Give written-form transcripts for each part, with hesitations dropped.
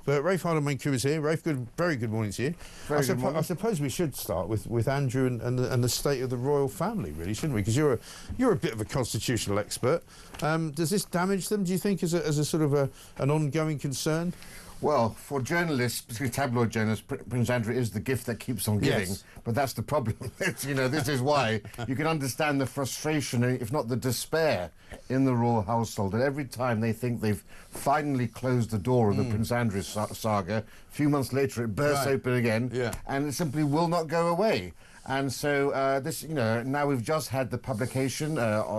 But Rafe Harlemaker is here. Rafe, very good morning to you. Very good morning. I suppose we should start with Andrew and the state of the royal family, really, shouldn't we? Because you're a bit of a constitutional expert. Does this damage them, do you think, as a sort of an ongoing concern? Well, for journalists, particularly tabloid journalists, Prince Andrew is the gift that keeps on giving. Yes. But that's the problem. This is why you can understand the frustration, if not the despair, in the royal household. That every time they think they've finally closed the door of the Prince Andrew saga, a few months later it bursts open again, and it simply will not go away. And so now we've just had the publication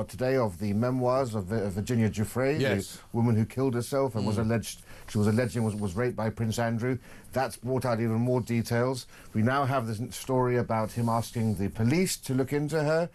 today of the memoirs of Virginia Giuffre, the woman who killed herself and was raped by Prince Andrew. That's brought out even more details. We now have this story about him asking the police to look into her.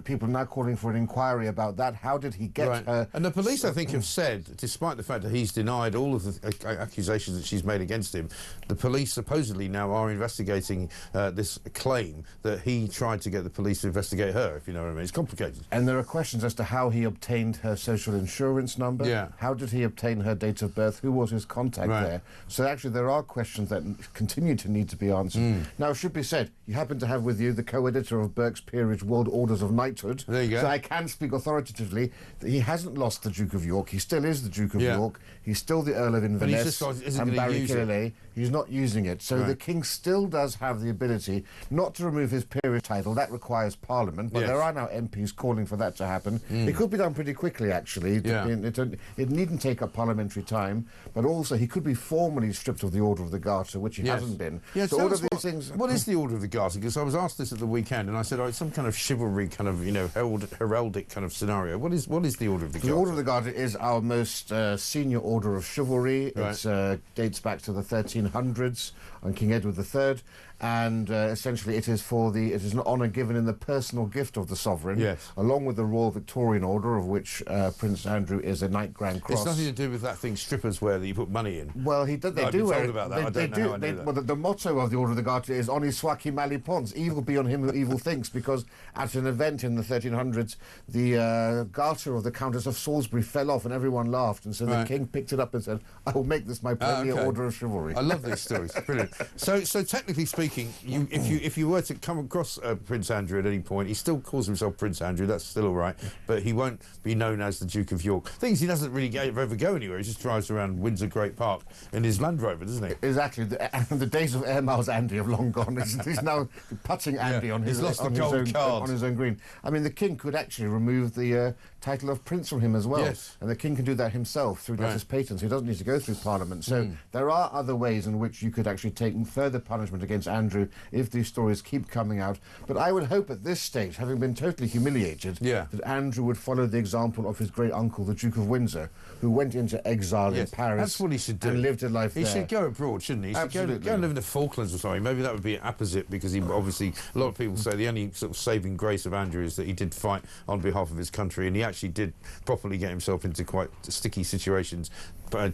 People are now calling for an inquiry about that. How did he get her? And the police, I think, have said, despite the fact that he's denied all of the accusations that she's made against him, the police supposedly now are investigating this claim that he tried to get the police to investigate her, if you know what I mean. It's complicated. And there are questions as to how he obtained her social insurance number. How did he obtain her date of birth? Who was his contact there? So actually there are questions that continue to need to be answered. Now, it should be said, you happen to have with you the co-editor of Burke's Peerage World Orders of Knighthood. There you go. So I can speak authoritatively that he hasn't lost the Duke of York. He still is the Duke of York. He's still the Earl of Inverness and Barry. He's not using it. So the King still does have the ability not to remove his peerage title. That requires Parliament, but there are now MPs calling for that to happen. It could be done pretty quickly, actually. It needn't take up parliamentary time, but also he could be formally stripped of the Order of the Garter, which he hasn't been. So all of these things. What is the Order of the Garter? Because I was asked this at the weekend, and I said, it's some kind of chivalry, kind of, heraldic kind of scenario. What is the Order of the Garter? The Order of the Garter is our most senior order of chivalry. It dates back to the 1300s on King Edward III, and essentially it is an honour given in the personal gift of the sovereign, along with the Royal Victorian Order, of which Prince Andrew is a Knight Grand Cross. It's nothing to do with that thing strippers wear that you put money in. Well, they do wear it. About that. I don't know how I know that. Well, the motto of the Order of the Garter is "Honi soit qui mal y pense," evil be on him who evil thinks, because at an event in the 1300s, the garter of the Countess of Salisbury fell off and everyone laughed, and so the King picked it up and said, "I will make this my premier order of chivalry." I love these stories. Brilliant. So technically speaking, if you were to come across Prince Andrew at any point, he still calls himself Prince Andrew. That's still all right, but he won't be known as the Duke of York. Things he doesn't really ever go anywhere. He just drives around Windsor Great Park in his Land Rover, doesn't he? Exactly. The days of Air Miles Andy have long gone. He's now putting Andy on his own green. I mean, the King could actually remove the title of Prince from him as well, and the King can do that himself through his patents. He doesn't need to go through Parliament. So there are other ways in which you could actually take further punishment against Andrew if these stories keep coming out. But I would hope at this stage, having been totally humiliated, that Andrew would follow the example of his great uncle, the Duke of Windsor, who went into exile in Paris. That's what he should do. And lived a life there. He should go abroad, shouldn't he? He should go and live in the Falklands or something. Maybe that would be apposite, because he obviously, a lot of people say the only sort of saving grace of Andrew is that he did fight on behalf of his country, and he actually did properly get himself into quite sticky situations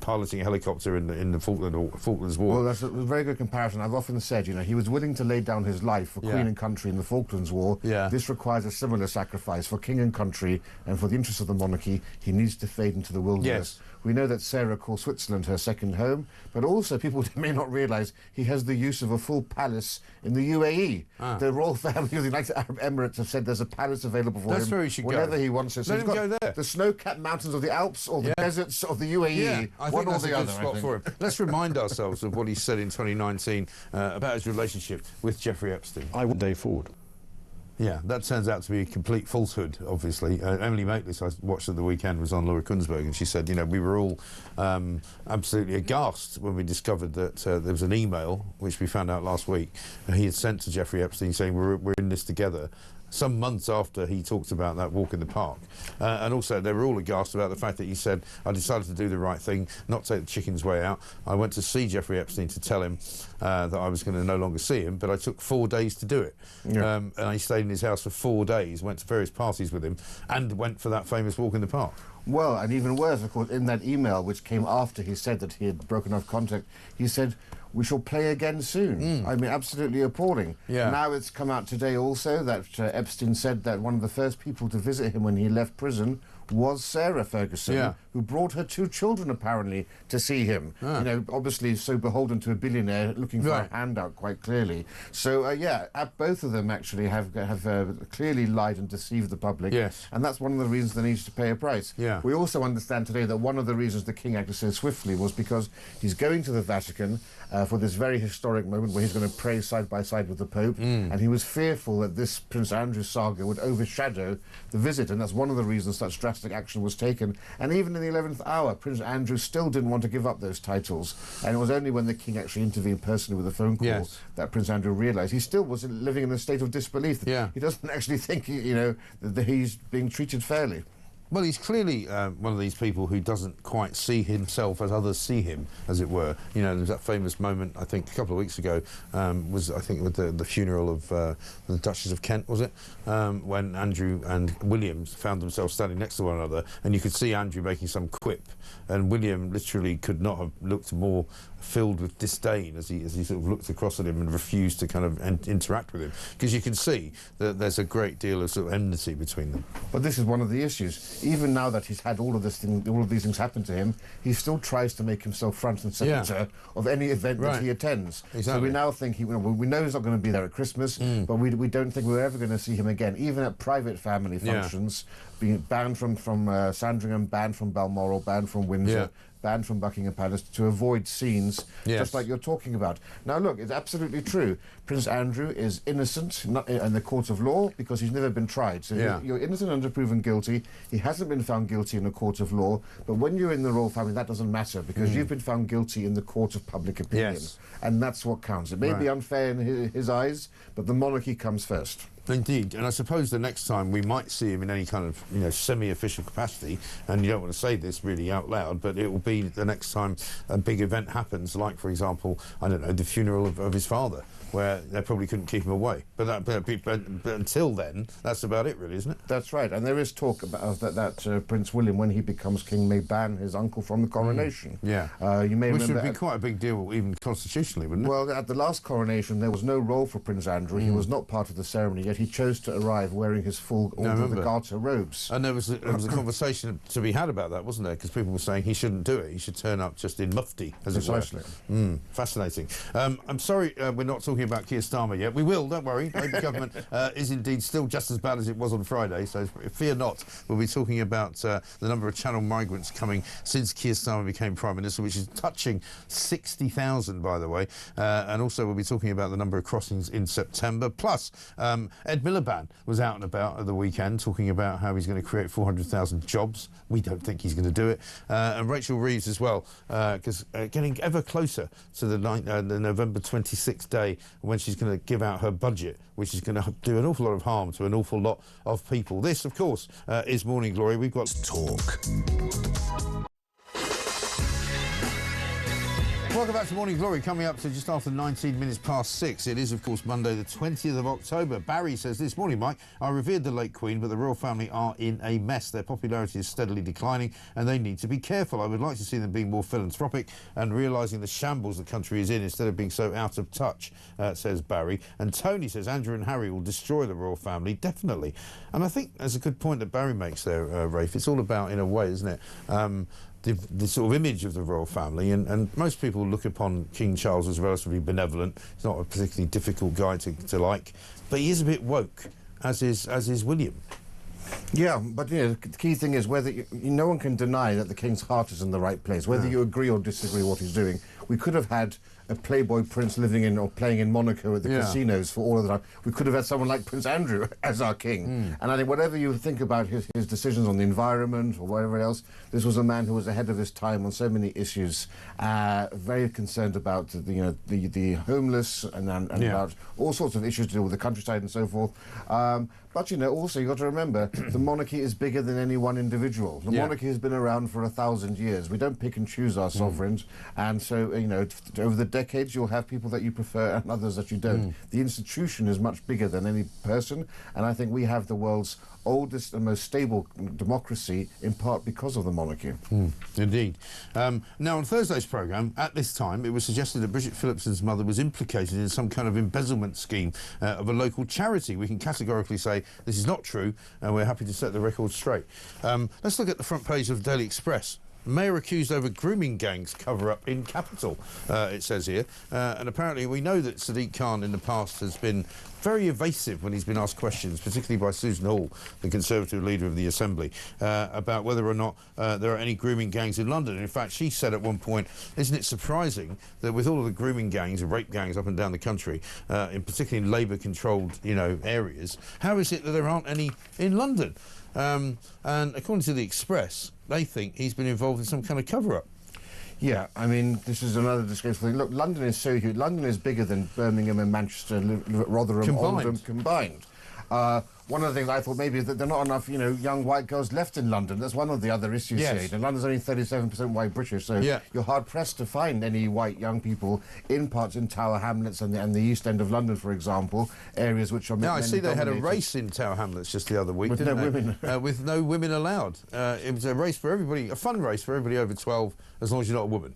piloting a helicopter in the Falklands War. Well, that's a very good comparison. I've often said, he was willing to lay down his life for Queen and country in the Falklands War. This requires a similar sacrifice for king and country, and for the interests of the monarchy, he needs to fade into the wilderness. We know that Sarah calls Switzerland her second home, but also people may not realise he has the use of a full palace in the UAE. The royal family of the United Arab Emirates have said there's a palace available for him where he should whenever go. he wants it. So Let him go there. The snow-capped mountains of the Alps or the deserts of the UAE. I think that's a good spot for him. Let's remind ourselves of what he said in 2019 about his relationship with Jeffrey Epstein. I want day forward. Yeah, that turns out to be a complete falsehood, obviously. Emily Maitlis, I watched at the weekend, was on Laura Kunsberg, and she said, we were all absolutely aghast when we discovered that there was an email, which we found out last week, he had sent to Jeffrey Epstein saying, we're in this together, some months after he talked about that walk in the park. And also, they were all aghast about the fact that he said, I decided to do the right thing, not take the chicken's way out. I went to see Jeffrey Epstein to tell him that I was going to no longer see him, but I took 4 days to do it. And I stayed in his house for 4 days, went to various parties with him, and went for that famous walk in the park. Well, and even worse, of course, in that email, which came after he said that he had broken off contact, he said, we shall play again soon. I mean, absolutely appalling. Now it's come out today also that Epstein said that one of the first people to visit him when he left prison was Sarah Ferguson, who brought her 2 children, apparently, to see him. Ah. You know, obviously so beholden to a billionaire, looking for Right. a handout quite clearly. So, yeah, both of them actually have clearly lied and deceived the public. Yes. And that's one of the reasons they need to pay a price. Yeah. We also understand today that one of the reasons the king acted so swiftly was because he's going to the Vatican for this very historic moment where he's going to pray side by side with the Pope, and he was fearful that this Prince Andrew saga would overshadow the visit, and that's one of the reasons such drastic action was taken. And even in the 11th hour, Prince Andrew still didn't want to give up those titles, and it was only when the king actually intervened personally with a phone call Yes. that Prince Andrew realised he still was living in a state of disbelief. Yeah. He doesn't actually think, you know, that he's being treated fairly. Well, he's clearly one of these people who doesn't quite see himself as others see him, as it were. You know, there's that famous moment, I think, a couple of weeks ago, was, I think, with the funeral of the Duchess of Kent, was it? When Andrew and William found themselves standing next to one another, and you could see Andrew making some quip, and William literally could not have looked more filled with disdain as he sort of looked across at him and refused to kind of interact with him, because you can see that there's a great deal of sort of enmity between them. But this is one of the issues. Even now that he's had all of these things happen to him, he still tries to make himself front and centre of any event that he attends. Exactly. So we now think we know he's not going to be there at Christmas, but we don't think we're ever going to see him again, even at private family functions, being banned from Sandringham, banned from Balmoral, banned from Windsor. Banned from Buckingham Palace to avoid scenes just like you're talking about. Now, look, it's absolutely true. Prince Andrew is innocent in the court of law because he's never been tried. So you're innocent until proven guilty. He hasn't been found guilty in a court of law. But when you're in the royal family, that doesn't matter because you've been found guilty in the court of public opinion. Yes. And that's what counts. It may be unfair in his eyes, but the monarchy comes first. Indeed, and I suppose the next time we might see him in any kind of, you know, semi-official capacity, and you don't want to say this really out loud, but it will be the next time a big event happens, like, for example, I don't know, the funeral of his father, where they probably couldn't keep him away. But until then, that's about it, really, isn't it? That's right, and there is talk about that Prince William, when he becomes king, may ban his uncle from the coronation. Yeah. You may Which remember would be quite a big deal, even constitutionally, wouldn't it? Well, at the last coronation, there was no role for Prince Andrew. He was not part of the ceremony, yet he chose to arrive wearing his full Order of the Garter robes. And there was a conversation to be had about that, wasn't there? Because people were saying he shouldn't do it. He should turn up just in mufti, as it were. Fascinating. I'm sorry we're not talking about Keir Starmer yet. We will, don't worry. The Labour government is indeed still just as bad as it was on Friday, so fear not. We'll be talking about the number of Channel migrants coming since Keir Starmer became Prime Minister, which is touching 60,000, by the way. And also we'll be talking about the number of crossings in September. Plus, Ed Miliband was out and about at the weekend talking about how he's going to create 400,000 jobs. We don't think he's going to do it. And Rachel Reeves as well, because getting ever closer to the November 26th day when she's going to give out her budget, which is going to do an awful lot of harm to an awful lot of people. This, of course, is Morning Glory. We've got Talk. Welcome back to Morning Glory, coming up to just after 19 minutes past 6. It is, of course, Monday the 20th of October. Barry says, this morning, Mike, I revered the late Queen, but the royal family are in a mess. Their popularity is steadily declining, and they need to be careful. I would like to see them being more philanthropic and realising the shambles the country is in instead of being so out of touch, says Barry. And Tony says, Andrew and Harry will destroy the royal family, definitely. And I think there's a good point that Barry makes there, Rafe. It's all about, in a way, isn't it, the sort of image of the royal family, and most people look upon King Charles as relatively benevolent. He's not a particularly difficult guy to like, but he is a bit woke, as is William. Yeah, but you know, the key thing is whether no one can deny that the king's heart is in the right place, whether you agree or disagree what he's doing. We could have had a playboy prince living in or playing in Monaco at the casinos for all of the time. We could have had someone like Prince Andrew as our king. And I think whatever you think about his decisions on the environment or whatever else, this was a man who was ahead of his time on so many issues, very concerned about the homeless and about all sorts of issues to do with the countryside and so forth. But, you know, also you've got to remember, the monarchy is bigger than any one individual. The monarchy has been around for 1,000 years. We don't pick and choose our sovereigns. And so, you know, over the decades, you'll have people that you prefer and others that you don't. The institution is much bigger than any person. And I think we have the world's oldest and most stable democracy, in part because of the monarchy. Indeed. Now, on Thursday's programme, at this time, it was suggested that Bridget Phillipson's mother was implicated in some kind of embezzlement scheme of a local charity. We can categorically say this is not true, and we're happy to set the record straight. Let's look at the front page of the Daily Express. Mayor accused over grooming gangs cover-up in capital, it says here. And apparently we know that Sadiq Khan in the past has been very evasive when he's been asked questions, particularly by Susan Hall, the Conservative leader of the Assembly, about whether or not there are any grooming gangs in London. In fact, she said at one point, isn't it surprising that with all of the grooming gangs and rape gangs up and down the country, in particularly in Labour-controlled, areas, how is it that there aren't any in London? And according to the Express, they think he's been involved in some kind of cover-up. Yeah, I mean, this is another disgraceful thing. Look, London is so huge. London is bigger than Birmingham and Manchester, Rotherham, Oldham combined. One of the things I thought maybe is that there are not enough, young white girls left in London. That's one of the other issues here. And London's only 37% white British, so you're hard-pressed to find any white young people in parts in Tower Hamlets and the East End of London, for example, areas which are... Now, I see they had a race in Tower Hamlets just the other week, with no women. With no women allowed. It was a race for everybody, a fun race for everybody over 12, as long as you're not a woman.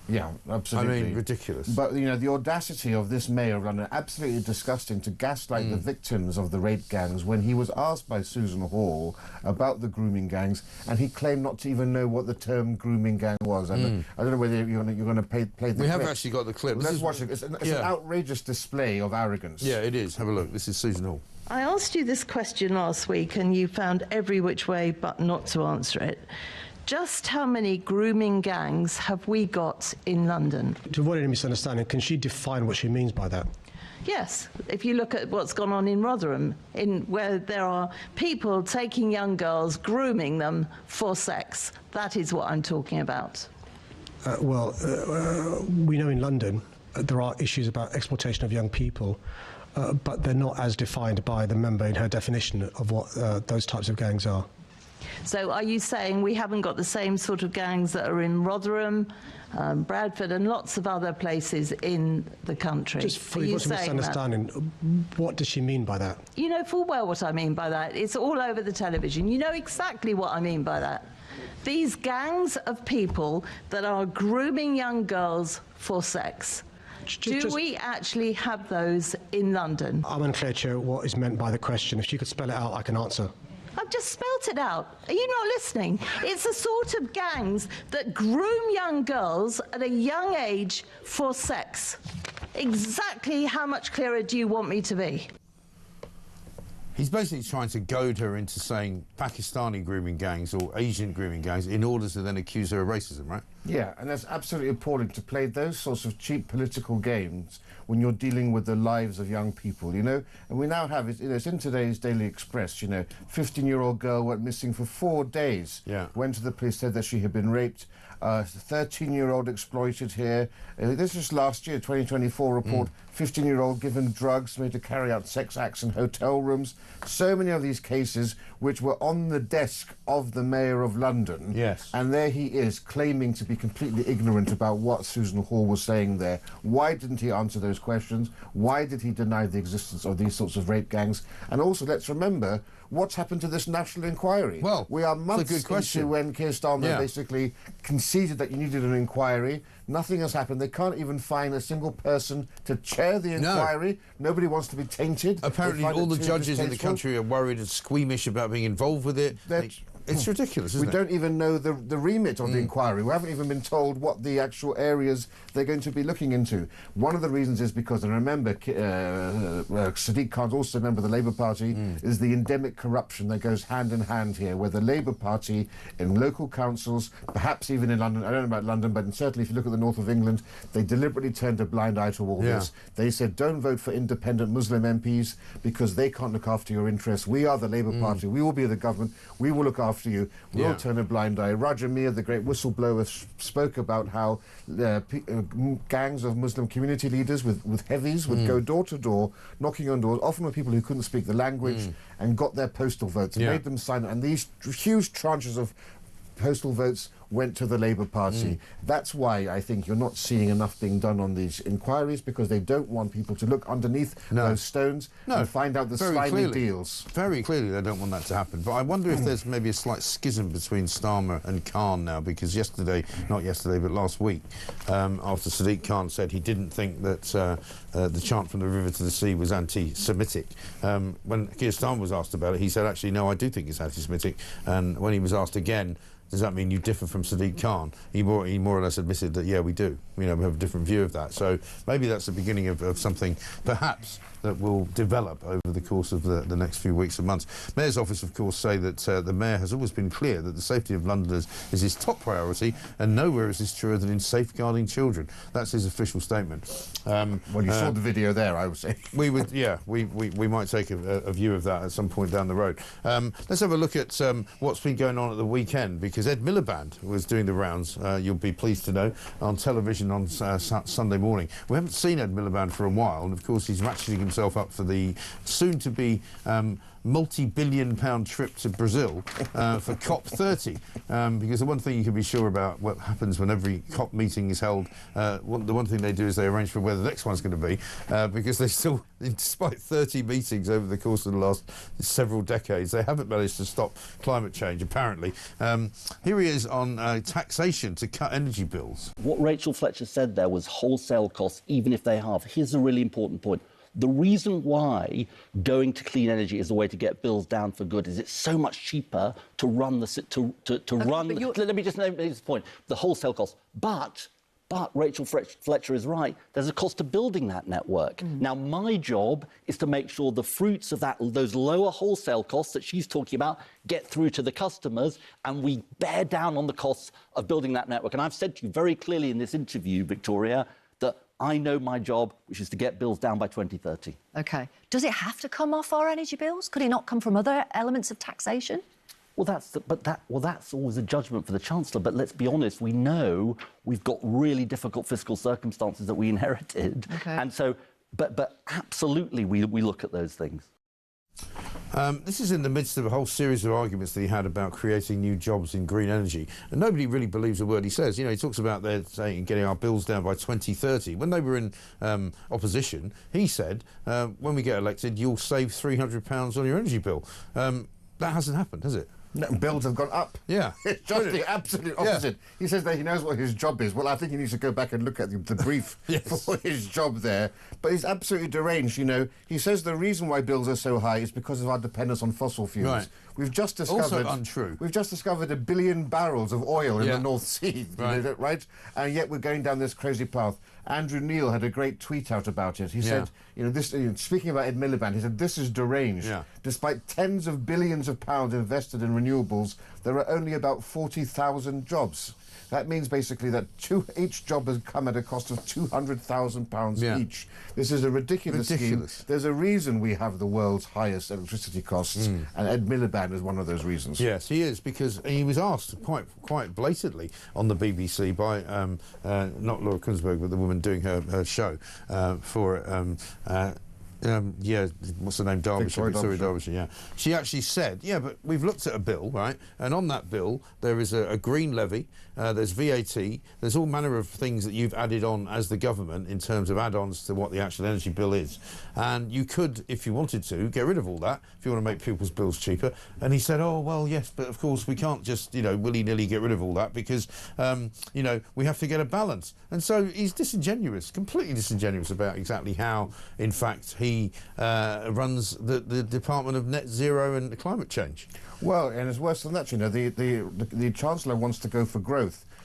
Yeah, absolutely. I mean, ridiculous. But, the audacity of this mayor of London, absolutely disgusting, to gaslight the victims of the rape gangs when he was asked by Susan Hall about the grooming gangs, and he claimed not to even know what the term grooming gang was. And I don't know whether you're going to play the clip. We have actually got the clip. Let's watch it. It's an outrageous display of arrogance. Yeah, it is. Have a look. This is Susan Hall. I asked you this question last week, and you found every which way but not to answer it. Just how many grooming gangs have we got in London? To avoid any misunderstanding, can she define what she means by that? Yes. If you look at what's gone on in Rotherham, where there are people taking young girls, grooming them for sex, that is what I'm talking about. We know in London there are issues about exploitation of young people, but they're not as defined by the member in her definition of what those types of gangs are. So are you saying we haven't got the same sort of gangs that are in Rotherham, Bradford and lots of other places in the country? Just for a misunderstanding, what does she mean by that? You know full well what I mean by that. It's all over the television. You know exactly what I mean by that. These gangs of people that are grooming young girls for sex. Do we actually have those in London? I'm unclear, Chair, what is meant by the question. If you could spell it out, I can answer. I've just spelt it out. Are you not listening? It's the sort of gangs that groom young girls at a young age for sex. Exactly how much clearer do you want me to be? He's basically trying to goad her into saying Pakistani grooming gangs or Asian grooming gangs in order to then accuse her of racism, right? Yeah, and that's absolutely appalling to play those sorts of cheap political games when you're dealing with the lives of young people, And we now have, it's in today's Daily Express, 15-year-old girl went missing for 4 days. Yeah. Went to the police, said that she had been raped. 13-year-old exploited here. This was last year, 2024 report. 15-year-old given drugs, made to carry out sex acts in hotel rooms. So many of these cases which were on the desk of the Mayor of London. Yes. And there he is, claiming to be completely ignorant about what Susan Hall was saying there. Why didn't he answer those questions? Why did he deny the existence of these sorts of rape gangs? And also, let's remember, what's happened to this national inquiry? Well, we are months into when Keir Starmer basically conceded that you needed an inquiry. Nothing has happened. They can't even find a single person to chair the inquiry. No. Nobody wants to be tainted. Apparently all the judges in the country are worried and squeamish about being involved with it. It's ridiculous, isn't it? We don't even know the remit of the inquiry. We haven't even been told what the actual areas they're going to be looking into. One of the reasons is because, and remember, Sadiq Khan's also a member of the Labour Party, is the endemic corruption that goes hand in hand here, where the Labour Party in local councils, perhaps even in London, I don't know about London, but certainly if you look at the north of England, they deliberately turned a blind eye to all this. They said, don't vote for independent Muslim MPs because they can't look after your interests. We are the Labour Party. We will be the government. We will look after you. We'll turn a blind eye. Raja Mir, the great whistleblower, spoke about how gangs of Muslim community leaders with heavies would go door to door, knocking on doors, often with people who couldn't speak the language, and got their postal votes, and made them sign it. And these huge tranches of postal votes went to the Labour Party. That's why I think you're not seeing enough being done on these inquiries, because they don't want people to look underneath those stones and find out the slimy deals. Very clearly they don't want that to happen. But I wonder if there's maybe a slight schism between Starmer and Khan now, because not yesterday, but last week, after Sadiq Khan said he didn't think that the chant from the river to the sea was anti-Semitic. When Keir Starmer was asked about it, he said, actually, no, I do think it's anti-Semitic. And when he was asked again, does that mean you differ from Sadiq Khan? He more or less admitted that, yeah, we do. You know, we have a different view of that. So maybe that's the beginning of something, perhaps, that will develop over the course of the next few weeks and months. Mayor's office, of course, say that the Mayor has always been clear that the safety of Londoners is his top priority, and nowhere is this truer than in safeguarding children. That's his official statement. Well, you saw the video there, I would say. We would, yeah, we might take a view of that at some point down the road. Let's have a look at what's been going on at the weekend, because Ed Miliband was doing the rounds, you'll be pleased to know, on television on Sunday morning. We haven't seen Ed Miliband for a while, and of course he's ratcheting himself up for the soon-to-be multi-billion-pound trip to Brazil for COP30, because the one thing you can be sure about what happens when every COP meeting is held, the one thing they do is they arrange for where the next one's going to be, because they still, despite 30 meetings over the course of the last several decades, they haven't managed to stop climate change, apparently. Here he is on taxation to cut energy bills. What Rachel Fletcher said there was wholesale costs, even if they halve. Here's a really important point. The reason why going to clean energy is the way to get bills down for good is it's so much cheaper to run the let me just make this point, the wholesale costs. But Rachel Fletcher is right. There's a cost to building that network. Now, my job is to make sure the fruits of those lower wholesale costs that she's talking about get through to the customers, and we bear down on the costs of building that network. And I've said to you very clearly in this interview, Victoria, that I know my job, which is to get bills down by 2030. OK. Does it have to come off our energy bills? Could it not come from other elements of taxation? Well, that's always a judgment for the Chancellor. But let's be honest, we know we've got really difficult fiscal circumstances that we inherited. OK. And so, but absolutely, we look at those things. This is in the midst of a whole series of arguments that he had about creating new jobs in green energy, and nobody really believes a word he says. You know, he talks about saying getting our bills down by 2030. When they were in opposition, he said, when we get elected, you'll save £300 on your energy bill. That hasn't happened, has it? No, bills have gone up. Yeah. It's just the absolute opposite. Yeah. He says that he knows what his job is. Well, I think he needs to go back and look at the brief for his job there. But he's absolutely deranged, you know. He says the reason why bills are so high is because of our dependence on fossil fuels. Right. We've just discovered... Also untrue. We've just discovered 1 billion barrels of oil in the North Sea, right? And yet we're going down this crazy path. Andrew Neil had a great tweet out about it. He said, you know, this, speaking about Ed Miliband, he said, this is deranged. Yeah. Despite tens of billions of pounds invested in renewables, there are only about 40,000 jobs. That means basically that each job has come at a cost of £200,000 each. This is a ridiculous scheme. There's a reason we have the world's highest electricity costs, and Ed Miliband is one of those reasons. Yes, he is, because he was asked quite blatantly on the BBC by not Laura Kunsberg, but the woman doing her show for what's the name? Derbyshire, Victoria Derbyshire, yeah. She actually said, yeah, but we've looked at a bill, right? And on that bill, there is a green levy, there's VAT, there's all manner of things that you've added on as the government in terms of add-ons to what the actual energy bill is. And you could, if you wanted to, get rid of all that if you want to make people's bills cheaper. And he said, oh, well, yes, but of course we can't just, you know, willy-nilly get rid of all that because, you know, we have to get a balance. And so he's disingenuous, completely disingenuous about exactly how, in fact, he runs the Department of Net Zero and Climate Change. Well, and it's worse than that, you know. The Chancellor wants to go for growth.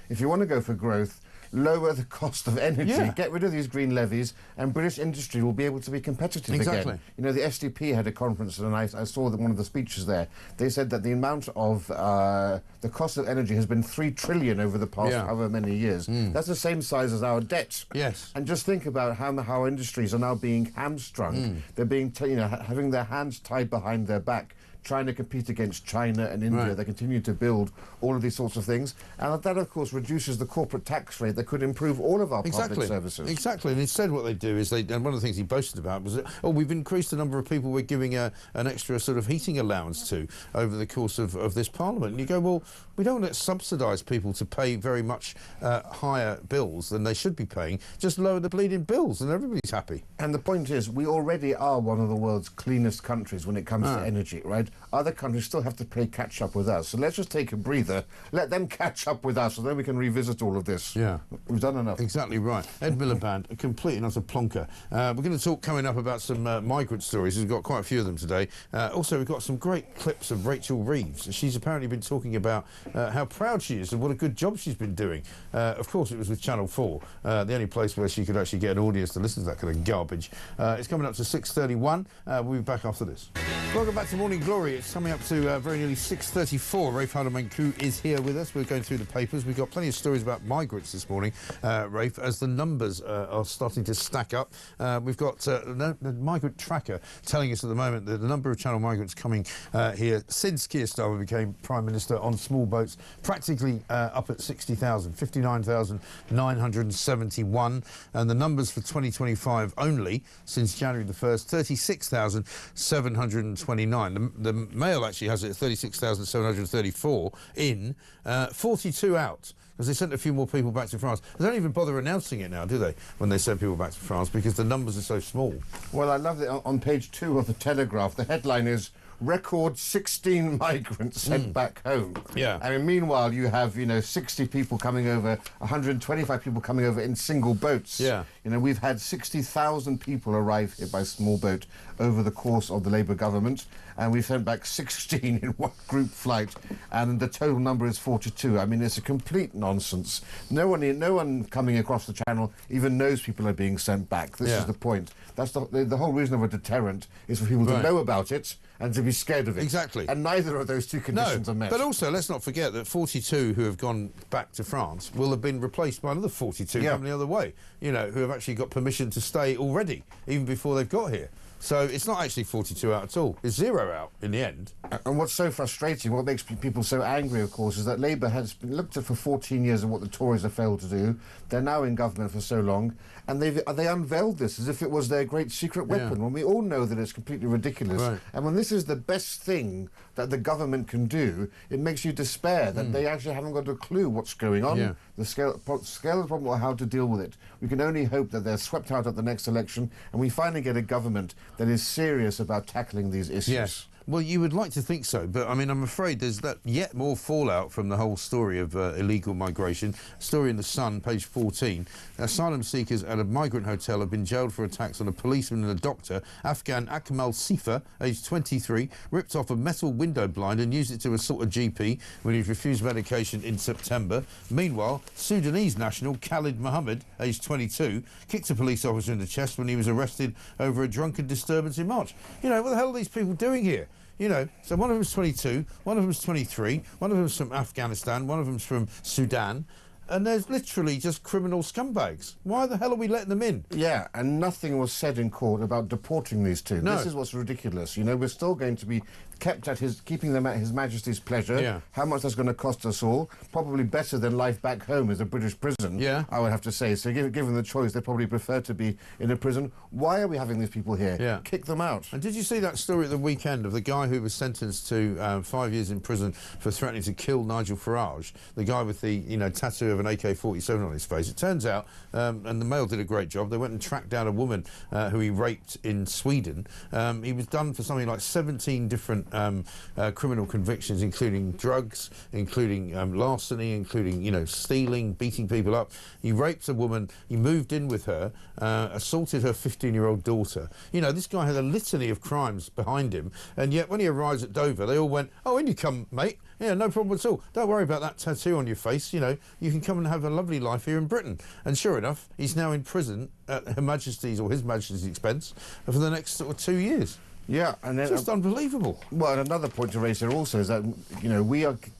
If you want to go for growth, lower the cost of energy, get rid of these green levies, and British industry will be able to be competitive again. You know, the SDP had a conference, and I saw one of the speeches there. They said that the amount of the cost of energy has been 3 trillion over the past however many years. That's the same size as our debt. Yes. And just think about how industries are now being hamstrung. They're being, having their hands tied behind their back, trying to compete against China and India. They continue to build all of these sorts of things. And that, of course, reduces the corporate tax rate that could improve all of our public services. Exactly. And instead what they do is, and one of the things he boasted about was that, oh, we've increased the number of people we're giving an extra sort of heating allowance to over the course of this Parliament. And you go, well, we don't want to subsidise people to pay very much higher bills than they should be paying. Just lower the bleeding bills and everybody's happy. And the point is, we already are one of the world's cleanest countries when it comes to energy, right? said other countries still have to play catch up with us. So let's just take a breather, let them catch up with us, and then we can revisit all of this. Yeah. We've done enough. Exactly right. Ed Miliband, a complete and utter plonker. We're going to talk coming up about some migrant stories. We've got quite a few of them today. Also, we've got some great clips of Rachel Reeves. She's apparently been talking about how proud she is and what a good job she's been doing. Of course, it was with Channel 4, the only place where she could actually get an audience to listen to that kind of garbage. It's coming up to 6:31. We'll be back after this. Welcome back to Morning Glory. It's coming up to very nearly 6:34. Rafe Hardeman-Crew is here with us. We're going through the papers. We've got plenty of stories about migrants this morning, Rafe, as the numbers are starting to stack up. We've got the migrant tracker telling us at the moment that the number of Channel migrants coming here since Keir Starmer became Prime Minister on small boats practically up at 60,000, 59,971. And the numbers for 2025 only since January the 1st, 36,729. The Mail actually has it at 36,734 in, 42 out. Because they sent a few more people back to France. They don't even bother announcing it now, do they, when they send people back to France, because the numbers are so small. Well, I love that on page 2 of the Telegraph, the headline is record 16 migrants sent back home. Yeah. I mean, meanwhile, you have, 60 people coming over, 125 people coming over in single boats. Yeah. We've had 60,000 people arrive here by small boat over the course of the Labour government, and we've sent back 16 in one group flight, and the total number is 42. I mean, it's a complete nonsense. No one coming across the channel even knows people are being sent back. This is the point. That's the whole reason of a deterrent is for people to know about it and to be scared of it. Exactly. And neither of those two conditions are met. But also, let's not forget that 42 who have gone back to France will have been replaced by another 42 coming the other way, who have actually got permission to stay already, even before they've got here. So it's not actually 42 out at all. It's 0 out in the end. And what's so frustrating, what makes people so angry, of course, is that Labour has been looked at for 14 years at what the Tories have failed to do. They're now in government for so long, and they unveiled this as if it was their great secret weapon, when we all know that it's completely ridiculous. Right. And when this is the best thing that the government can do, it makes you despair that they actually haven't got a clue what's going on, the scale of the problem, or how to deal with it. We can only hope that they're swept out at the next election, and we finally get a government that is serious about tackling these issues. Yes. Well, you would like to think so, but I mean, I'm afraid there's yet more fallout from the whole story of illegal migration. Story in The Sun, page 14. Asylum seekers at a migrant hotel have been jailed for attacks on a policeman and a doctor. Afghan Akmal Sifa, aged 23, ripped off a metal window blind and used it to assault a GP when he refused medication in September. Meanwhile, Sudanese national Khalid Mohammed, aged 22, kicked a police officer in the chest when he was arrested over a drunken disturbance in March. What the hell are these people doing here? So one of them's 22, one of them's 23, one of them's from Afghanistan, one of them's from Sudan, and there's literally just criminal scumbags. Why the hell are we letting them in? Yeah, and nothing was said in court about deporting these two. No. This is what's ridiculous. We're still going to be keeping them at His Majesty's pleasure. Yeah. How much that's going to cost us all? Probably better than life back home as a British prison. Yeah. I would have to say. So given the choice, they probably prefer to be in a prison. Why are we having these people here? Yeah. Kick them out. And did you see that story at the weekend of the guy who was sentenced to 5 years in prison for threatening to kill Nigel Farage, the guy with the tattoo of an AK-47 on his face? It turns out, and the Mail did a great job, they went and tracked down a woman who he raped in Sweden. He was done for something like 17 different criminal convictions, including drugs, including larceny, including stealing, beating people up. He raped a woman, he moved in with her, assaulted her 15-year-old daughter. This guy had a litany of crimes behind him, and yet when he arrives at Dover, they all went, "Oh, in you come, mate. Yeah, no problem at all. Don't worry about that tattoo on your face. You can come and have a lovely life here in Britain." And sure enough, he's now in prison at Her Majesty's or His Majesty's expense for the next sort of 2 years. Yeah, and then, just unbelievable. Well, and another point to raise here also is that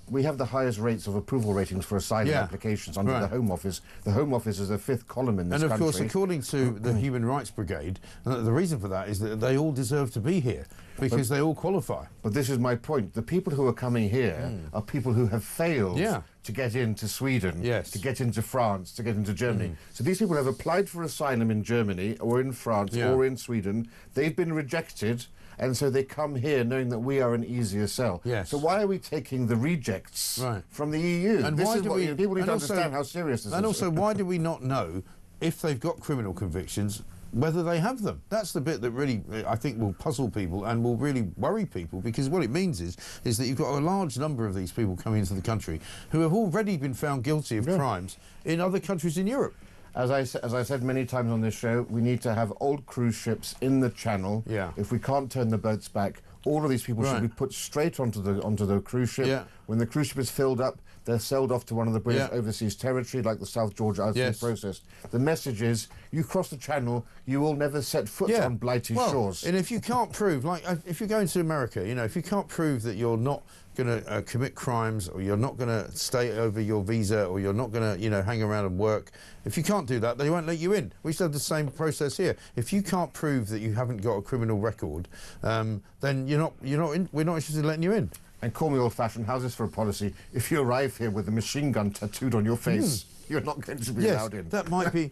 we have the highest rates of approval ratings for asylum applications under the Home Office. The Home Office is the 5th column in this country. And of course, according to the Human Rights Brigade, the reason for that is that they all deserve to be here because they all qualify. But this is my point: the people who are coming here are people who have failed to get into Sweden, to get into France, to get into Germany. So these people have applied for asylum in Germany or in France or in Sweden. They've been rejected. And so they come here knowing that we are an easier sell. Yes. So why are we taking the rejects from the EU? And this why is do what, we? people need to understand how serious this is. And also, why do we not know if they've got criminal convictions whether they have them. That's the bit that really, I think, will puzzle people and will really worry people, because what it means is that you've got a large number of these people coming into the country who have already been found guilty of crimes in other countries in Europe. As I said many times on this show, we need to have old cruise ships in the channel. Yeah. If we can't turn the boats back, all of these people should be put straight onto the cruise ship. Yeah. When the cruise ship is filled up, they're sailed off to one of the British overseas territory, like the South Georgia process. The message is, you cross the channel, you will never set foot on blighty shores. And if you can't prove, like, if you're going to America, you know, if you can't prove that you're not going to commit crimes, or you're not going to stay over your visa, or you're not going to, you know, hang around and work, if you can't do that, they won't let you in. We still have the same process here. If you can't prove that you haven't got a criminal record, then we're not interested in letting you in. And call me old-fashioned, how's this for a policy? If you arrive here with a machine gun tattooed on your face, you're not going to be allowed in. That might be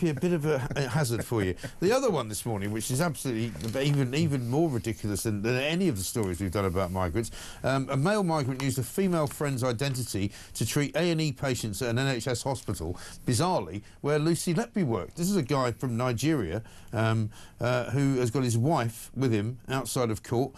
a bit of a hazard for you. The other one this morning, which is absolutely even more ridiculous than any of the stories we've done about migrants, a male migrant used a female friend's identity to treat A&E patients at an NHS hospital, bizarrely, where Lucy Letby worked. This is a guy from Nigeria who has got his wife with him outside of court.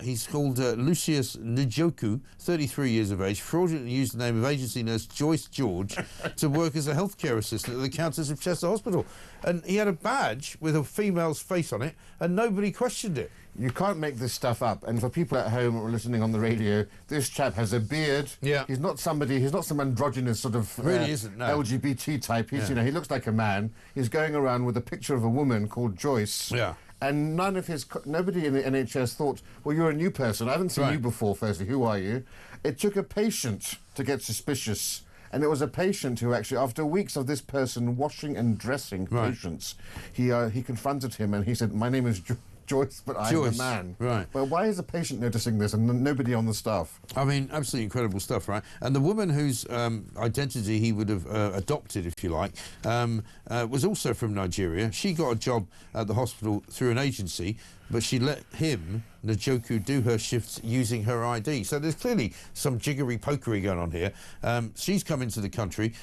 He's called Lucius Njoku, 33 years of age, fraudulently used the name of agency nurse Joyce George to work as a healthcare assistant at the Countess of Chester Hospital. And he had a badge with a female's face on it, and nobody questioned it. You can't make this stuff up. And for people at home or listening on the radio, this chap has a beard. Yeah. He's not some androgynous sort of really isn't, no. LGBT type. He's, you know, he looks like a man. He's going around with a picture of a woman called Joyce. Yeah. And nobody in the NHS thought, well, you're a new person. I haven't seen you before, firstly. Who are you? It took a patient to get suspicious. And it was a patient who actually, after weeks of this person washing and dressing patients, he confronted him and he said, my name is Joyce, but I'm the man. Right. Well, why is the patient noticing this and nobody on the staff? I mean, absolutely incredible stuff, right? And the woman whose identity he would have adopted, if you like, was also from Nigeria. She got a job at the hospital through an agency, but she let him, Njoku, do her shifts using her ID. So there's clearly some jiggery-pokery going on here. She's come into the country.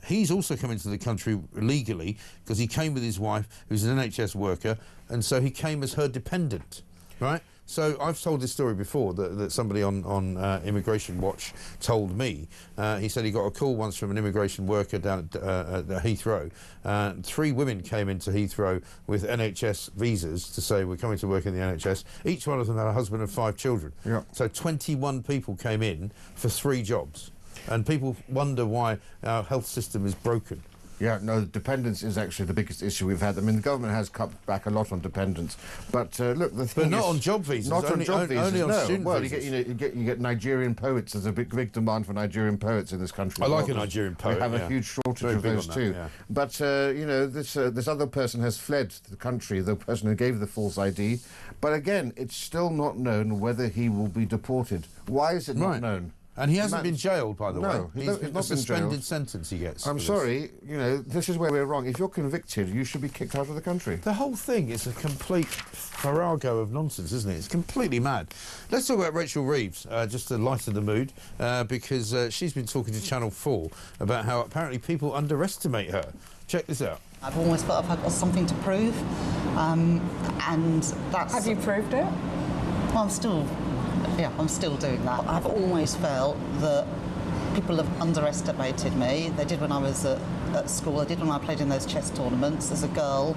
He's also come into the country legally because he came with his wife, who's an NHS worker, and so he came as her dependent, right? So I've told this story before that somebody on Immigration Watch told me. He said he got a call once from an immigration worker down at Heathrow. 3 women came into Heathrow with NHS visas to say, we're coming to work in the NHS. Each one of them had a husband and 5 children. Yeah. So 21 people came in for 3 jobs. And people wonder why our health system is broken. Yeah, no, dependence is actually the biggest issue we've had. I mean, the government has cut back a lot on dependence, but look, the thing but not on job visas. Not on job visas. Only on student well, visas. you get Nigerian poets. There's a big demand for Nigerian poets in this country. I like a Nigerian poet. We have a huge shortage of those too. Yeah. But you know, this other person has fled the country. The person who gave the false ID. But again, it's still not known whether he will be deported. Why is it not known? And he hasn't been jailed, by the way. No, he's not a suspended sentence he gets. I'm sorry, you know, this is where we're wrong. If you're convicted, you should be kicked out of the country. The whole thing is a complete farrago of nonsense, isn't it? It's completely mad. Let's talk about Rachel Reeves, just to lighten the mood, because she's been talking to Channel 4 about how apparently people underestimate her. Check this out. I've always felt I've got something to prove, and that's... Have you proved it? Well, I'm still doing that. I've always felt that people have underestimated me. They did when I was at school. They did when I played in those chess tournaments as a girl,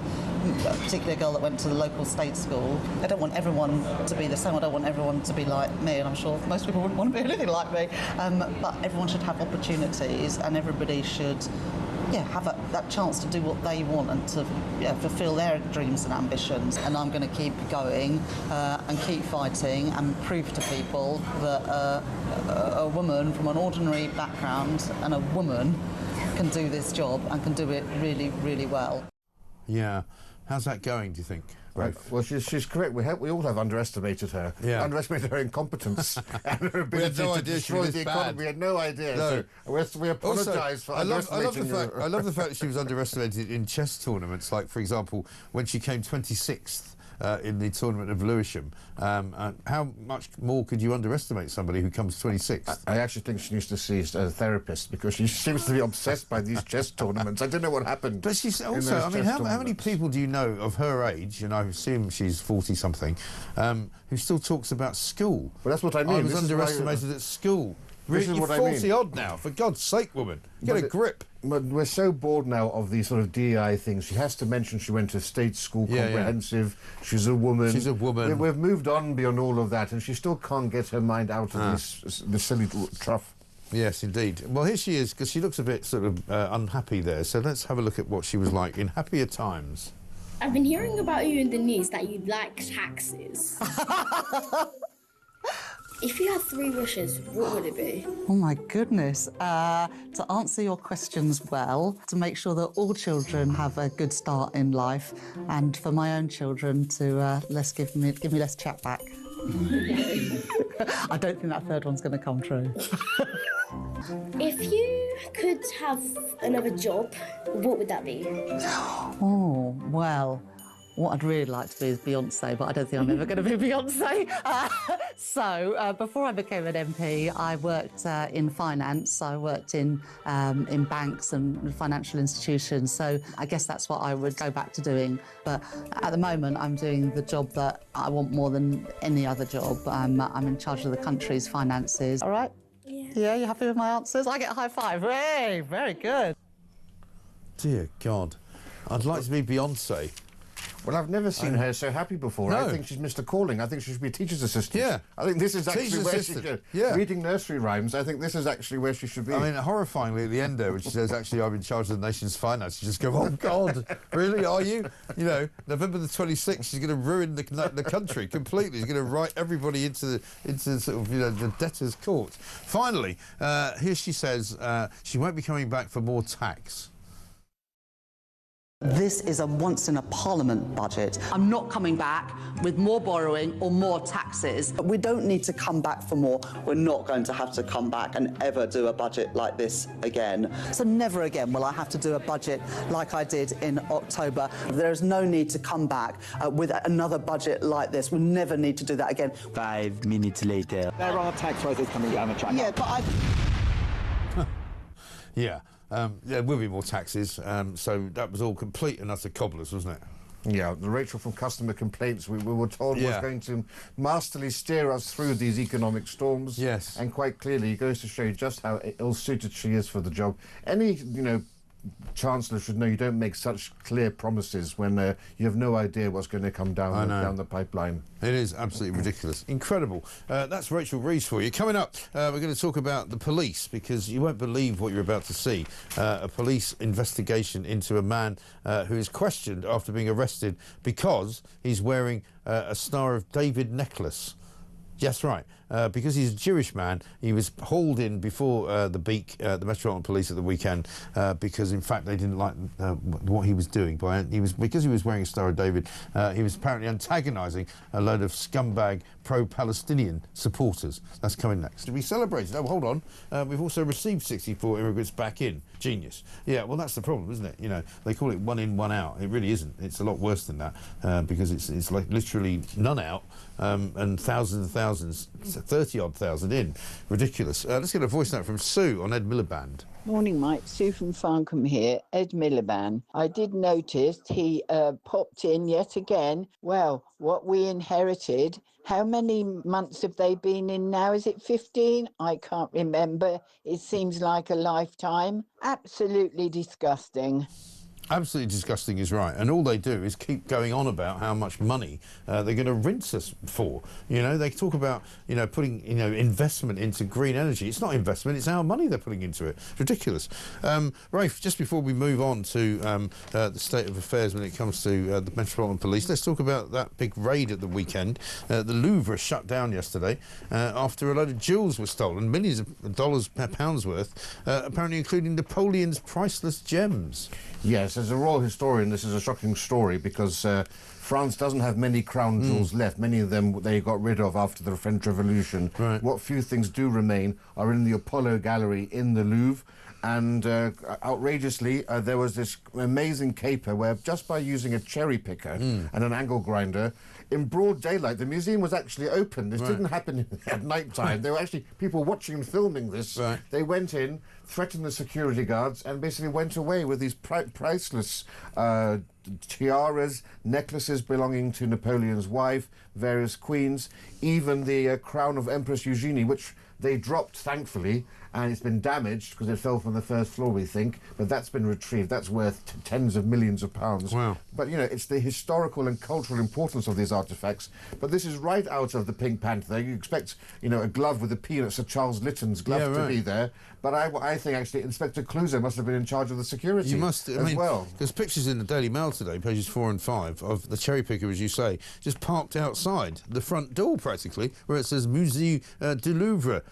particularly a girl that went to the local state school. I don't want everyone to be the same. I don't want everyone to be like me, and I'm sure most people wouldn't want to be anything like me. But everyone should have opportunities, and everybody should have that chance to do what they want and to fulfil their dreams and ambitions. And I'm going to keep going and keep fighting and prove to people that a woman from an ordinary background and a woman can do this job and can do it really, really well. Yeah. How's that going, do you think? Right. Well, she's correct. We all have underestimated her. Yeah. Underestimated her incompetence and her ability to destroy the economy. We had no idea. No. So we apologise for underestimating I love the fact that she was underestimated in chess tournaments. Like, for example, when she came 26th in the tournament of Lewisham. How much more could you underestimate somebody who comes 26th? I actually think she needs to see a therapist because she seems to be obsessed by these chess tournaments. I don't know what happened. But she's also, I mean, how many people do you know of her age, and I assume she's 40-something, who still talks about school? Well, that's what I mean. I was underestimated at school. This is You're what I mean. 40 odd now, for God's sake, woman. Get a grip. But we're so bored now of these sort of DEI things. She has to mention she went to state school, comprehensive. Yeah. She's a woman. She's a woman. We've moved on beyond all of that, and she still can't get her mind out of this silly truff. Yes, indeed. Well, here she is, because she looks a bit sort of unhappy there. So let's have a look at what she was like in happier times. I've been hearing about you in the news that you like taxes. If you had 3 wishes, what would it be? Oh my goodness. To answer your questions well, to make sure that all children have a good start in life, and for my own children to give me less chat back. I don't think that third one's going to come true. If you could have another job, what would that be? Oh, well, what I'd really like to be is Beyonce, but I don't think I'm ever going to be Beyonce. So before I became an MP, I worked in finance. I worked in banks and financial institutions. So I guess that's what I would go back to doing. But at the moment, I'm doing the job that I want more than any other job. I'm in charge of the country's finances. All right? Yeah, you happy with my answers? I get a high five. Hey, very good. Dear God. I'd like to be Beyonce. Well, I've never seen her so happy before. No. I think she's missed a calling. I think she should be a teacher's assistant. Yeah. I think this is actually Teacher's where assistant. she should. Yeah. Reading nursery rhymes, I think this is actually where she should be. I mean, horrifyingly at the end there, when she says, actually, I'm in charge of the nation's finance, you just go, oh, God, really, are you? You know, November the 26th, she's going to ruin the country completely. She's going to write everybody into sort of, you know, the debtor's court. Finally, here she says she won't be coming back for more tax. This is a once-in-a-parliament budget. I'm not coming back with more borrowing or more taxes. But we don't need to come back for more. We're not going to have to come back and ever do a budget like this again. So never again will I have to do a budget like I did in October. There is no need to come back with another budget like this. We never need to do that again. 5 minutes later. There are tax rises coming down the track. Yeah, but Yeah. There will be more taxes, so that was all complete and utter cobblers, wasn't it? Yeah, the Rachel from Customer Complaints we were told was going to masterly steer us through these economic storms. Yes. And quite clearly it goes to show you just how ill-suited she is for the job. Any, you know, Chancellor should know you don't make such clear promises when you have no idea what's going to come down the pipeline. It is absolutely ridiculous. Incredible. That's Rachel Reeves for you. Coming up, we're going to talk about the police, because you won't believe what you're about to see. A police investigation into a man who is questioned after being arrested because he's wearing a Star of David necklace. Yes, right. Because he's a Jewish man, he was hauled in before the Beak, the Metropolitan Police at the weekend, because in fact they didn't like what he was doing. Because he was wearing a Star of David, he was apparently antagonising a load of scumbag pro-Palestinian supporters. That's coming next. We celebrated. Oh, hold on. We've also received 64 immigrants back in. Genius. Yeah, well, that's the problem, isn't it? You know, they call it 1 in, 1 out. It really isn't. It's a lot worse than that, because it's like literally none out and thousands and thousands, 30-odd thousand in. Ridiculous. Let's get a voice note from Sue on Ed Miliband. Morning, Mike. Sue from Farncombe here. Ed Miliband. I did notice he popped in yet again. Well, what we inherited. How many months have they been in now? Is it 15? I can't remember. It seems like a lifetime. Absolutely disgusting. Absolutely disgusting is right, and all they do is keep going on about how much money they're going to rinse us for. You know, they talk about, you know, putting, you know, investment into green energy. It's not investment, it's our money they're putting into it. It's ridiculous. Rafe, just before we move on to the state of affairs when it comes to the Metropolitan Police, let's talk about that big raid at the weekend. The Louvre shut down yesterday after a load of jewels were stolen, millions of dollars, pounds worth, apparently including Napoleon's priceless gems. Yes, as a royal historian, this is a shocking story because France doesn't have many crown jewels left. Many of them they got rid of after the French Revolution. Right. What few things do remain are in the Apollo Gallery in the Louvre. And outrageously, there was this amazing caper where just by using a cherry picker and an angle grinder, in broad daylight, the museum was actually open. This didn't happen at night time. There were actually people watching and filming this. Right. They went in, threatened the security guards, and basically went away with these priceless tiaras, necklaces belonging to Napoleon's wife, various queens, even the crown of Empress Eugenie, which they dropped, thankfully, and it's been damaged because it fell from the first floor, we think, but that's been retrieved. That's worth tens of millions of pounds. Wow. But, you know, it's the historical and cultural importance of these artefacts. But this is right out of the Pink Panther. You expect, you know, a glove with a peanut, Sir Charles Lytton's glove to be there. But I think, actually, Inspector Clouseau must have been in charge of the security well. There's pictures in the Daily Mail today, pages 4 and 5, of the cherry picker, as you say, just parked outside the front door, practically, where it says Musée du Louvre.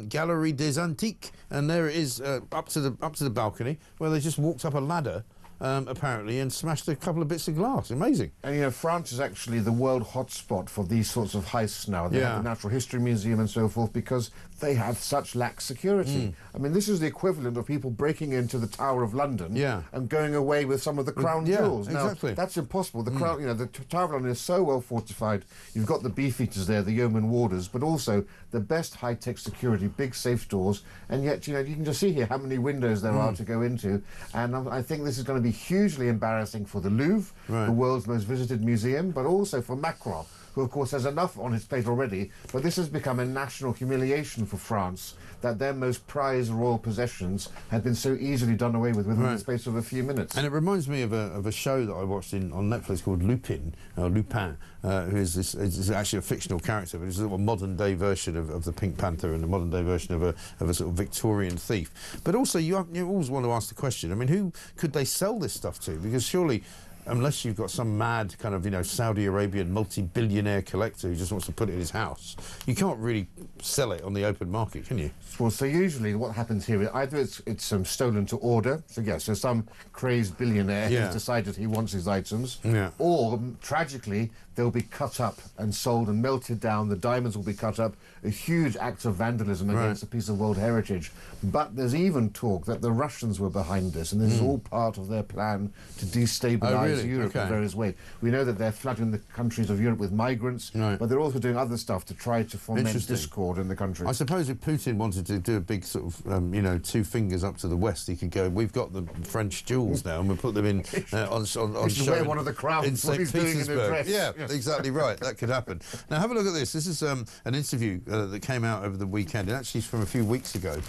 Galerie des Antiques, and there it is up to the balcony, where they just walked up a ladder apparently and smashed a couple of bits of glass. Amazing. And you know, France is actually the world hotspot for these sorts of heists now. They have the Natural History Museum and so forth because they have such lax security. I mean, this is the equivalent of people breaking into the Tower of London and going away with some of the crown jewels. Now, exactly. that's impossible. The crown, you know, the Tower of London is so well fortified. You've got the beefeaters there, the yeoman warders, but also the best high-tech security, big safe doors, and yet, you know, you can just see here how many windows there are to go into, and I think this is going to be hugely embarrassing for the Louvre, the world's most visited museum, but also for Macron, who of course has enough on his plate already, but this has become a national humiliation for France, that their most prized royal possessions had been so easily done away with within the space of a few minutes. And it reminds me of a show that I watched on Netflix called Lupin, who is actually a fictional character, but it's a sort of modern day version of the Pink Panther and a modern day version of a sort of Victorian thief. But also, you always want to ask the question, I mean, who could they sell this stuff to? Because surely, unless you've got some mad kind of, you know, Saudi Arabian multi-billionaire collector who just wants to put it in his house, you can't really sell it on the open market, can you? Well, so usually what happens here is either it's stolen to order, so some crazed billionaire has decided he wants his items, or tragically they'll be cut up and sold and melted down, the diamonds will be cut up, a huge act of vandalism against a piece of world heritage. But there's even talk that the Russians were behind this, and this is all part of their plan to destabilise Europe in various ways. We know that they're flooding the countries of Europe with migrants, but they're also doing other stuff to try to foment discord in the country. I suppose if Putin wanted to do a big sort of, you know, 2 fingers up to the west, he could go, we've got the French jewels now, and we'll put them in on show wear one of the crowns in St. Petersburg. Yeah, exactly right. That could happen. Now, have a look at this. This is an interview that came out over the weekend. It actually is from a few weeks ago.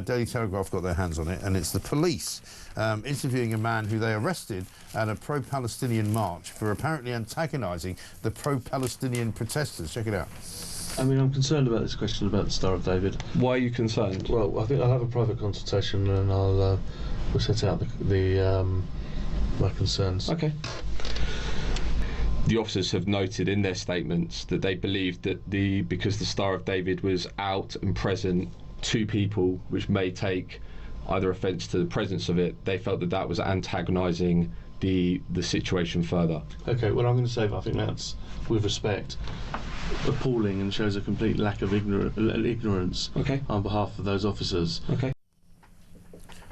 Daily Telegraph got their hands on it, and it's the police interviewing a man who they arrested at a pro-Palestinian march for apparently antagonising the pro-Palestinian protesters. Check it out. I mean, I'm concerned about this question about the Star of David. Why are you concerned? Well, I think I'll have a private consultation and we'll set out my concerns. Okay. The officers have noted in their statements that they believed that because the Star of David was out and present to people which may take either offence to the presence of it, they felt that that was antagonising the situation further. Okay, well, I'm going to say that I think that's, with respect, appalling and shows a complete lack of ignorance on behalf of those officers. Okay.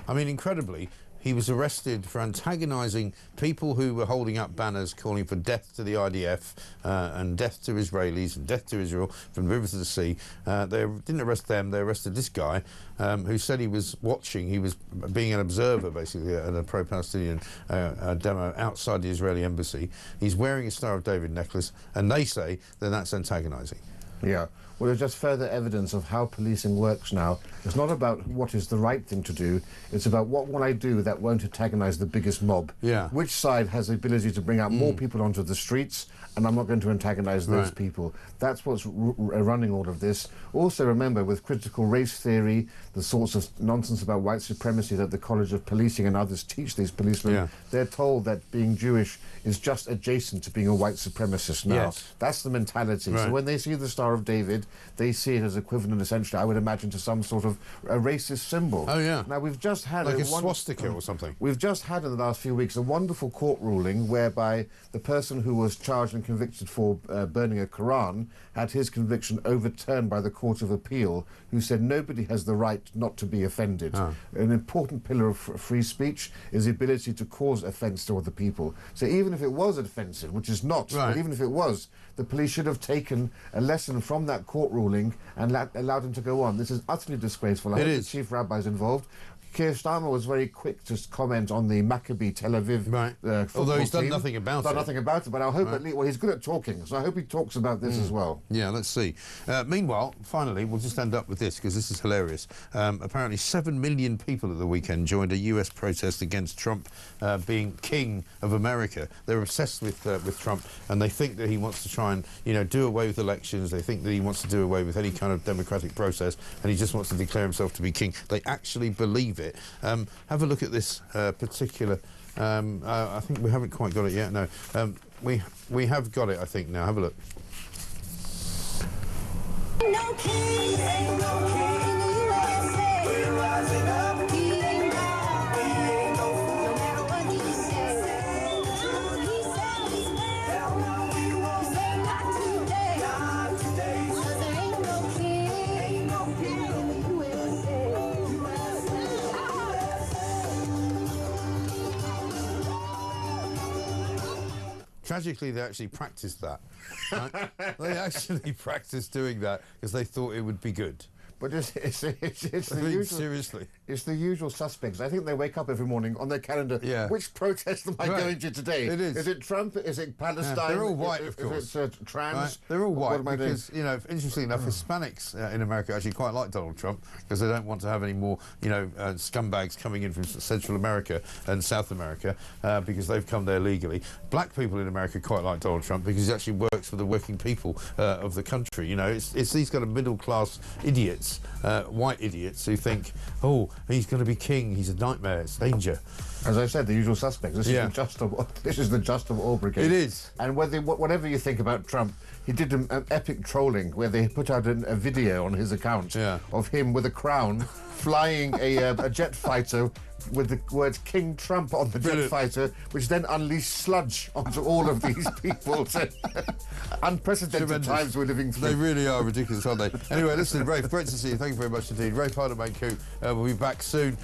I mean, incredibly, he was arrested for antagonising people who were holding up banners calling for death to the IDF and death to Israelis and death to Israel from the river to the sea. They didn't arrest them, they arrested this guy who said he was watching, he was being an observer basically at a pro-Palestinian demo outside the Israeli embassy. He's wearing a Star of David necklace, and they say that that's antagonising. Yeah. Well, there's just further evidence of how policing works now. It's not about what is the right thing to do, it's about what will I do that won't antagonise the biggest mob. Yeah. Which side has the ability to bring out more people onto the streets, and I'm not going to antagonise those people. That's what's running all of this. Also remember, with critical race theory, the sorts of nonsense about white supremacy that the College of Policing and others teach these policemen, they're told that being Jewish is just adjacent to being a white supremacist now. That's the mentality. So when they see the Star Star of David, they see it as equivalent, essentially, I would imagine, to some sort of a racist symbol. Oh, yeah. Now, we've just had... Like a swastika or something. We've just had, in the last few weeks, a wonderful court ruling whereby the person who was charged and convicted for burning a Quran had his conviction overturned by the Court of Appeal, who said nobody has the right not to be offended. Oh. An important pillar of free speech is the ability to cause offence to other people. So even if it was offensive, which is not, right. but even if it was, the police should have taken a lesson from that court ruling and allowed him to go on. This is utterly disgraceful. I hope the chief rabbi is involved. Keir Starmer was very quick to comment on the Maccabi Tel Aviv Although he's done team. nothing about it. Nothing about it, but I hope at least... Well, he's good at talking, so I hope he talks about this as well. Yeah, let's see. Meanwhile, finally, we'll just end up with this, because this is hilarious. Apparently 7 million people at the weekend joined a US protest against Trump being king of America. They're obsessed with Trump, and they think that he wants to try and, you know, do away with elections. They think that he wants to do away with any kind of democratic process, and he just wants to declare himself to be king. They actually believe it. Have a look at this particular... I think we haven't quite got it yet, no. We have got it, I think, now. Have a look. No king, ain't no king in the USA. We're rising up. He ain't down. He ain't no fool. No matter what he says. He said he's mad. Hell no, we won't say not today. Not today. 'Cause there ain't no king. Ain't no king in the USA. Tragically, they actually practiced that. Right? They actually practiced doing that because they thought it would be good. But it's the usual... Seriously. It's the usual suspects. I think they wake up every morning on their calendar. Yeah. Which protest am I going to today? It is. Is it Trump? Is it Palestine? Yeah, they're all white, of course. Is it trans? Right. They're all white what because, you know, interestingly enough, Hispanics in America actually quite like Donald Trump because they don't want to have any more, you know, scumbags coming in from Central America and South America because they've come there legally. Black people in America quite like Donald Trump because he actually works for the working people of the country. You know, it's these kind of middle-class idiots, white idiots who think, oh, he's going to be king, he's a nightmare, it's danger. As I said, the usual suspects. This is the just of all brigade. It is. And whatever you think about Trump, he did an epic trolling where they put out a video on his account of him with a crown flying a jet fighter with the words King Trump on the jet fighter, which then unleashed sludge onto all of these people. So, unprecedented times we're living through. They really are ridiculous, aren't they? Anyway, listen, Rafe, great to see you. Thank you very much indeed. Rafe Harderman-Koo will be back soon.